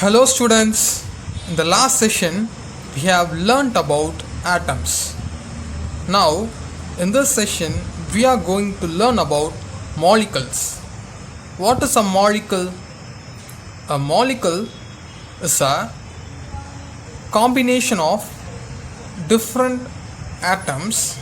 Hello students, in the last session we have learnt about atoms. Now in this session we are going to learn about molecules. What is a molecule? A molecule is a combination of different atoms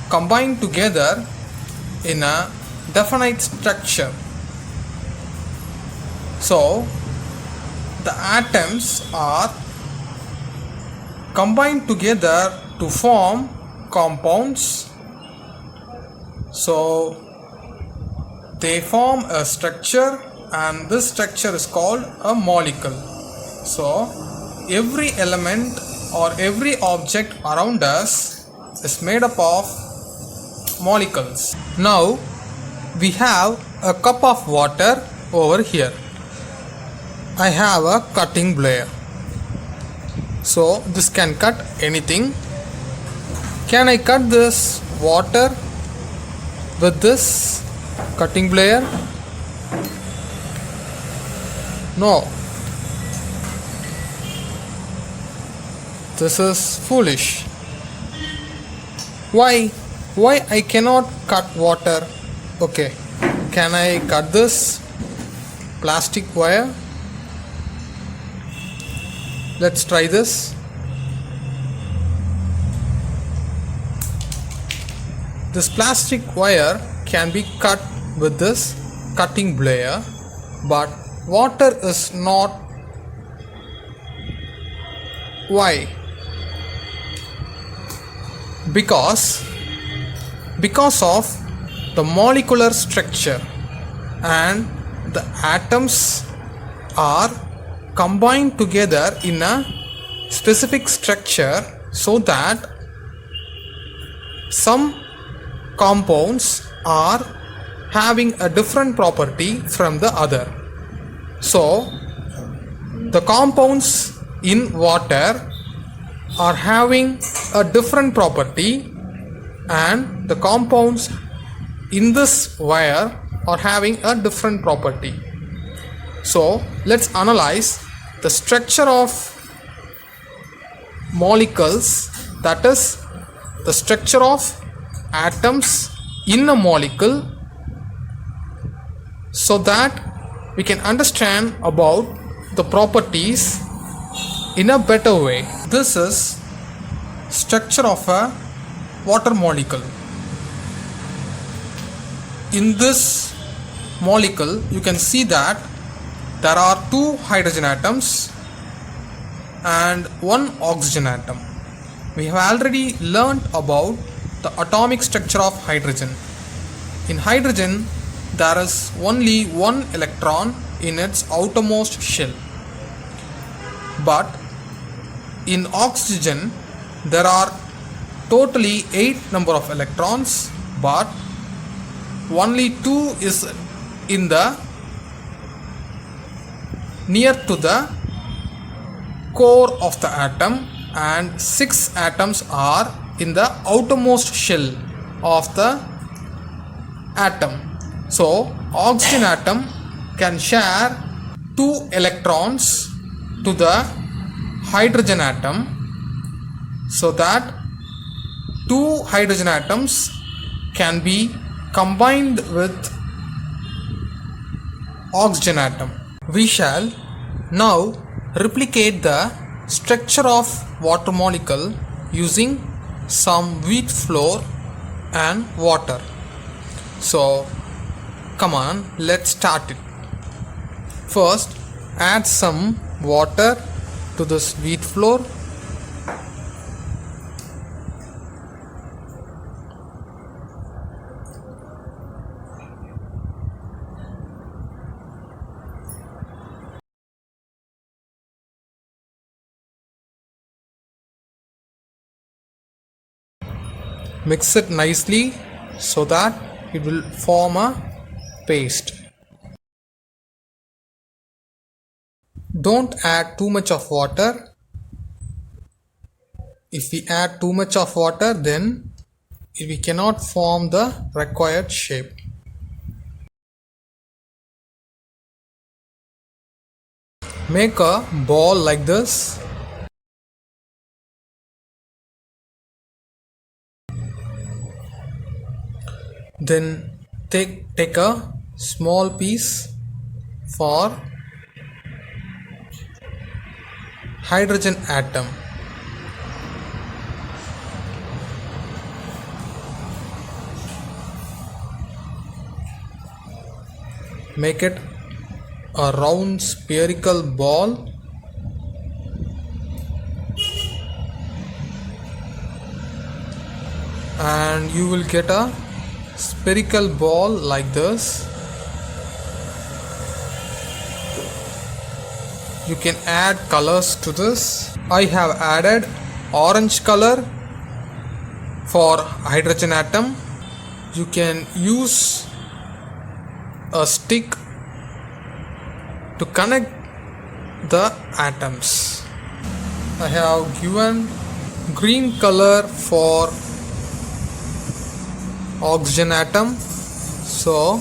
combined together in a definite structure. So the atoms are combined together to form compounds. So they form a structure, and this structure is called a molecule. So every element or every object around us is made up of molecules. Now we have a cup of water over here. I have a cutting blade, so this can cut anything. Can I cut this water with this cutting blade? No. This is foolish. Why I cannot cut water? Okay, can I cut this plastic wire? Let's try this. This plastic wire can be cut with this cutting blade, but water is not. Why? Because of the molecular structure, and the atoms are combined together in a specific structure so that some compounds are having a different property from the other. So the compounds in water are having a different property, and the compounds in this wire are having a different property. So let's analyze the structure of molecules, that is the structure of atoms in a molecule, so that we can understand about the properties in a better way. This is structure of a water molecule. In this molecule you can see that there are two hydrogen atoms and one oxygen atom. We have already learnt about the atomic structure of hydrogen. In hydrogen there is only one electron in its outermost shell, but in oxygen there are totally 8 number of electrons, but only 2 is in the near to the core of the atom, and 6 atoms are in the outermost shell of the atom. So oxygen atom can share 2 electrons to the hydrogen atom, so that 2 hydrogen atoms can be combined with oxygen atom. We shall now replicate the structure of water molecule using some wheat flour and water. So come on, let's start it. First add some water to this wheat flour. Mix it nicely so that it will form a paste. Don't add too much of water. If we add too much of water, then we cannot form the required shape. Make a ball like this. Then take a small piece for hydrogen atom. Make it a round spherical ball. And you will get a spherical ball like this. You can add colors to this. I have added orange color for hydrogen atom. You can use a stick to connect the atoms. I have given green color for oxygen atom. So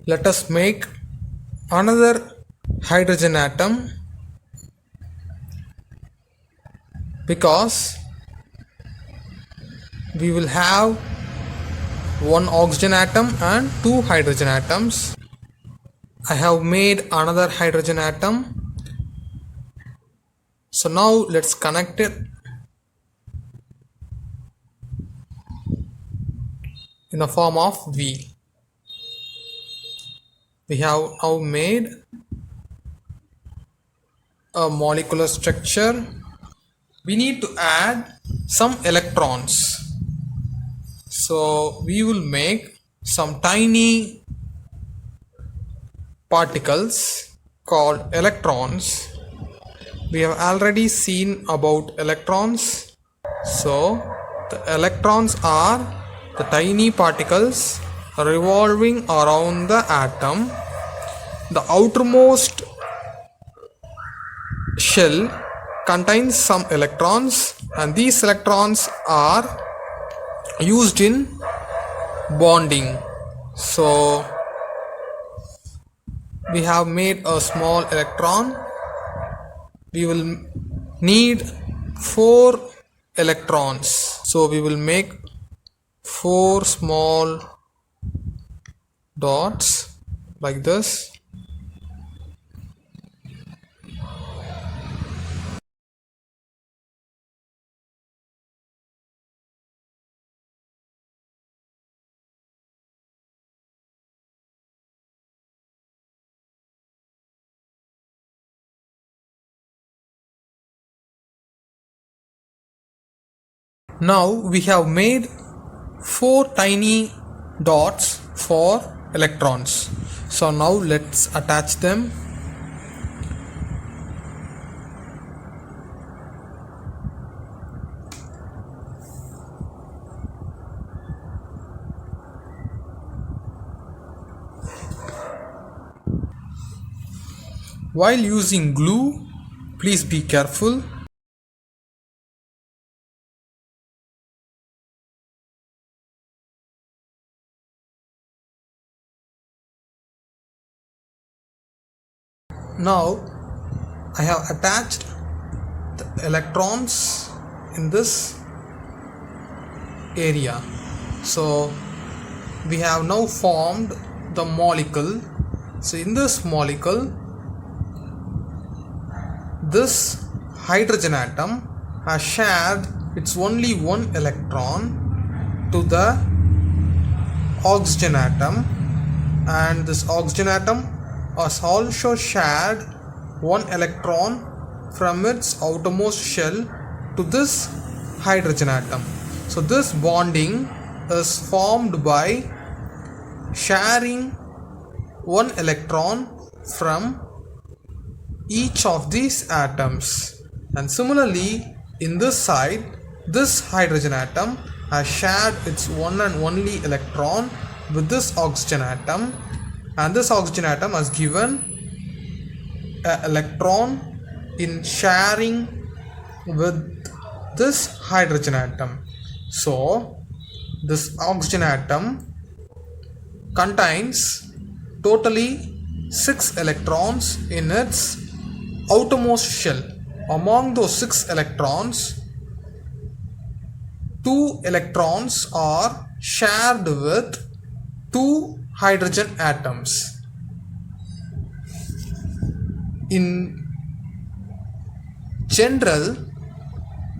let us make another hydrogen atom, because we will have one oxygen atom and two hydrogen atoms. I have made another hydrogen atom. So now let's connect it in the form of V. We have now made a molecular structure. We need to add some electrons. So we will make some tiny particles called electrons. We have already seen about electrons. So the electrons are the tiny particles revolving around the atom. The outermost shell contains some electrons, and these electrons are used in bonding. So we have made a small electron. We will need 4 electrons. So we will make 4 small dots like this. Now we have made 4 tiny dots for electrons. So now let's attach them. While using glue, please be careful. Now I have attached the electrons in this area. So we have now formed the molecule. So in this molecule, this hydrogen atom has shared its only one electron to the oxygen atom, and this oxygen atom has also shared one electron from its outermost shell to this hydrogen atom. So this bonding is formed by sharing one electron from each of these atoms. And similarly, in this side, this hydrogen atom has shared its one and only electron with this oxygen atom, and this oxygen atom has given an electron in sharing with this hydrogen atom. So this oxygen atom contains totally 6 electrons in its outermost shell. Among those 6 electrons, 2 electrons are shared with 2 hydrogen atoms. In general,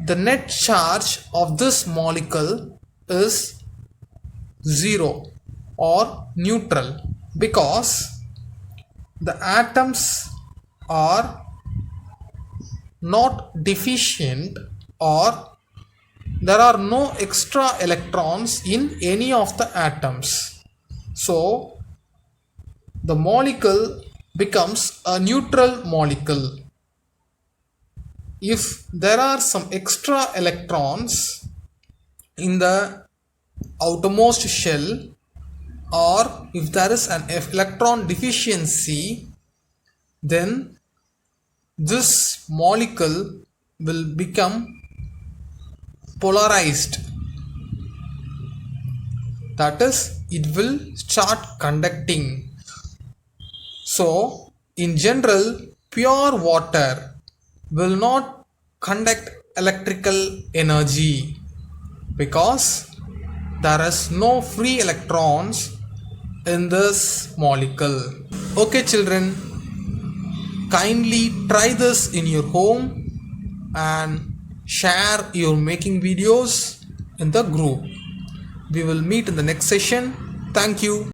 the net charge of this molecule is 0 or neutral, because the atoms are not deficient, or there are no extra electrons in any of the atoms. So the molecule becomes a neutral molecule. If there are some extra electrons in the outermost shell, or if there is an electron deficiency, then this molecule will become polarized. That is, it will start conducting. So in general, pure water will not conduct electrical energy, because there is no free electrons in this molecule. Okay children, kindly try this in your home and share your making videos in the group. We will meet in the next session. Thank you.